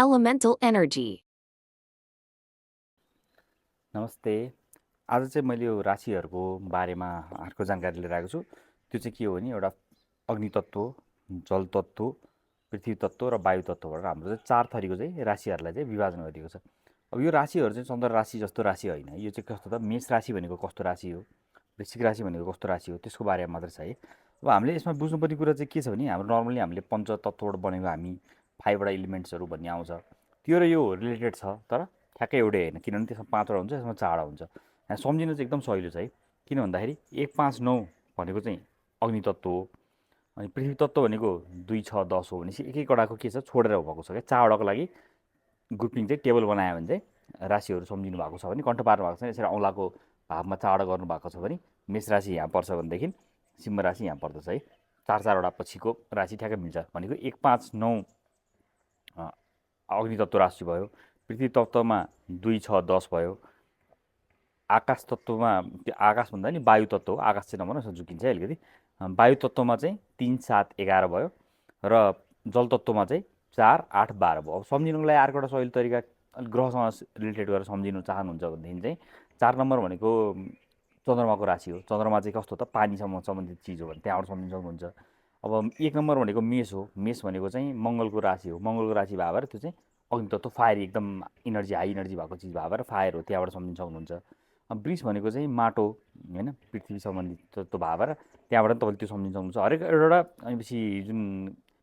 elemental energy. नमस्ते। आज चाहिँ मैले यो राशिहरूको बारेमा अर्को जानकारी लिएर आएको छु। त्यो चाहिँ के हो भने एउटा अग्नि तत्त्व, जल तत्त्व, पृथ्वी तत्त्व र वायु तत्त्वबाट हाम्रो चाहिँ 4 थरीको चाहिँ राशिहरूलाई चाहिँ विभाजन गरिएको छ। अब यो राशिहरू चाहिँ चन्द्र राशि जस्तो राशि होइन। यो चाहिँ कस्तो त मेष राशि भनेको कस्तो राशि हो, वृश्चिक राशि भनेको कस्तो राशि हो, त्यसको बारेमा मात्र छ है। अब हामीले यसमा बुझ्नुपर्ने कुरा चाहिँ के छ भने हाम्रो नर्मली हामीले पञ्चतत्त्वबाट बनेको हामी 5 वटा एलिमेन्ट्सहरू भन्ने आउँछ। त्यो र यो रिलेटेड छ, तर ठ्याक्कै एउटै होइन, किनभने त्यसमा 5 वटा हुन्छ, यसमा 4 वटा हुन्छ। यहाँ सम्झिन चाहिँ एकदम सजिलो छ है। किन भन्दाखेरि 1, 5, 9 भनेको चाहिँ अग्नि तत्त्व हो। अनि पृथ्वी तत्त्व भनेको 2, 6, 10 हो भनेपछि एक एकवटाको के छ छोडेर भएको छ क्या। 4 वटाको लागि ग्रुपिङ चाहिँ टेबल बनायो भने चाहिँ राशिहरू सम्झिनु भएको छ भने, कन्ठ पार्नु भएको छ भने, यसरी औँलाको भागमा 4 वटा गर्नु भएको छ भने मेष राशि यहाँ पर्छ भनेदेखि सिंह राशि यहाँ पर्दछ है। 4 वटा पछिको राशि ठ्याक्कै मिल्छ भनेको 1, 5, 9 अग्नि तत्त्व राशि भयो। पृथ्वी तत्त्वमा 2, 6, 10 भयो। आकाश तत्त्वमा आकाश भन्दा नि वायु तत्त्व हो, आकाश चाहिँ नभन झुकिन्छ है अलिकति। वायु तत्त्वमा चाहिँ 3, 7, 11 भयो र जल तत्त्वमा चाहिँ 4, 8, 12 भयो। अब सम्झिनुको लागि अर्को एउटा सजिलो तरिका ग्रहसँग रिलेटेड गरेर सम्झिनु चाहनुहुन्छ भनेदेखि चाहिँ 4 नम्बर भनेको चन्द्रमाको राशि हो। चन्द्रमा चाहिँ कस्तो त पानीसँग सम्बन्धित चिज हो भने त्यहाँबाट सम्झिन सक्नुहुन्छ। अब 1 नम्बर भनेको मेष हो। मेष भनेको चाहिँ मङ्गलको राशि हो। मङ्गलको राशि भएर त्यो चाहिँ अग्नि तत्त्व फायर एकदम इनर्जी हाई इनर्जी भएको चिज भएर फायर हो, त्यहाँबाट सम्झिन सक्नुहुन्छ। वृष भनेको चाहिँ माटो होइन, पृथ्वी सम्बन्धित तत्त्व भएर त्यहाँबाट तपाईँले त्यो सम्झिन सक्नुहुन्छ हरेक एउटा। भनेपछि जुन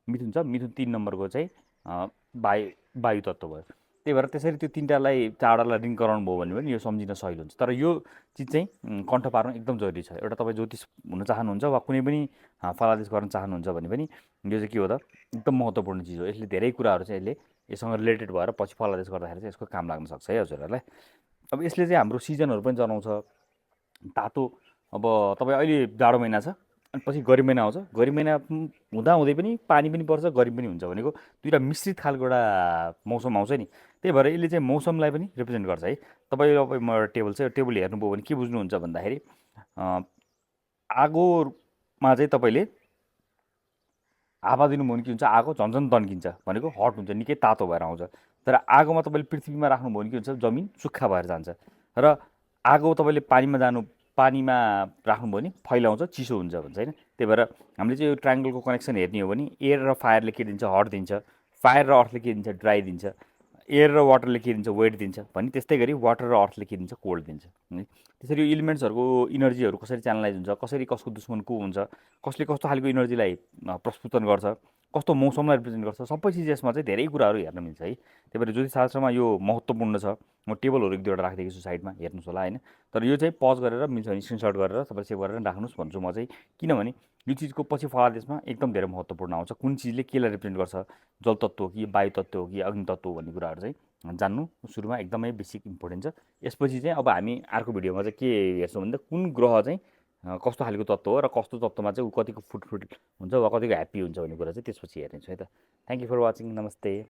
मिथुन छ, मिथुन 3 नम्बरको चाहिँ वायु तत्त्व भयो। त्यही भएर त्यसरी त्यो 3टालाई 4वटालाई रिङ गराउनु भयो भने पनि यो सम्झिन सजिलो हुन्छ। तर यो चिज चाहिँ कन्ठ पार्नु एकदम जरुरी छ। एउटा तपाईँ ज्योतिष हुन चाहनुहुन्छ वा कुनै पनि फलादेश गर्न चाहनुहुन्छ भने पनि यो चाहिँ के हो त एकदम महत्त्वपूर्ण चिज हो। यसले धेरै कुराहरू चाहिँ यससँग रिलेटेड भएर पछि फलादेश गर्दाखेरि चाहिँ यसको काम लाग्न सक्छ है हजुरहरूलाई। अब यसले चाहिँ हाम्रो सिजनहरू पनि जनाउँछ। तातो अब तपाईँ अहिले जाडो महिना छ, अनि पछि गर्मी महिना आउँछ। गर्मी महिना हुँदै पनि पानी पनि पर्छ, गर्मी पनि हुन्छ भनेको दुईवटा मिश्रित खालको एउटा मौसम आउँछ नि। त्यही भएर यसले चाहिँ मौसमलाई पनि रिप्रेजेन्ट गर्छ है। तपाईँ अब म एउटा टेबल छ, यो टेबल हेर्नुभयो भने के बुझ्नुहुन्छ भन्दाखेरि आगोमा चाहिँ तपाईँले हावा दिनुभयो भने के हुन्छ, आगो झन्झन तन्किन्छ भनेको हट हुन्छ, निकै तातो भएर आउँछ। तर आगोमा तपाईँले पृथ्वीमा राख्नुभयो भने के हुन्छ, जमिन सुक्खा भएर जान्छ। र आगो तपाईँले पानीमा राख्नुभयो भने फैलाउँछ, चिसो हुन्छ भन्छ होइन। त्यही भएर हामीले चाहिँ यो ट्रायङ्गलको कनेक्सन हेर्ने हो भने एयर र फायरले के दिन्छ, हट दिन्छ। फायर र अर्थले के दिन्छ, ड्राई दिन्छ। एयर र वाटरले के दिन्छ, वेट दिन्छ। भने त्यस्तै गरी वाटर र अर्थले के दिन्छ, कोल्ड दिन्छ। त्यसरी यो इलिमेन्ट्सहरूको इनर्जीहरू कसरी च्यानलाइज हुन्छ, कसरी कसको दुश्मन को हुन्छ, कसले कस्तो खालको इनर्जीलाई प्रस्फुटन गर्छ, कस्तो मौसमलाई रिप्रेजेन्ट गर्छ, सबै चिज यसमा चाहिँ धेरै कुराहरू हेर्न मिल्छ है। त्यही भएर ज्योतिषशास्त्रमा यो महत्त्वपूर्ण छ। म टेबलहरू 1-2वटा राखिदिएको छु साइडमा, हेर्नुहोस् होला होइन। तर यो चाहिँ पज गरेर मिल्छ भने स्क्रिनसट गरेर तपाईँले सेभ गरेर राख्नुहोस् भन्छु म चाहिँ। किनभने यो चिजको पछि फलादेशमा एकदम धेरै महत्त्वपूर्ण आउँछ। कुन चिजले केलाई रिप्रेजेन्ट गर्छ, जल तत्त्व हो कि वायु तत्त्व हो कि अग्नि तत्त्व हो भन्ने कुराहरू चाहिँ जान्नु सुरुमा एकदमै बेसिक इम्पोर्टेन्ट छ। यसपछि चाहिँ अब हामी अर्को भिडियोमा चाहिँ के हेर्छौँ भन्दा कुन ग्रह चाहिँ कस्तो खालको तत्त्व हो र कस्तो तत्त्वमा चाहिँ ऊ कतिको फुट हुन्छ वा कतिको ह्याप्पी हुन्छ भन्ने कुरा चाहिँ त्यसपछि हेर्नेछु है त। Thank you for watching. नमस्ते।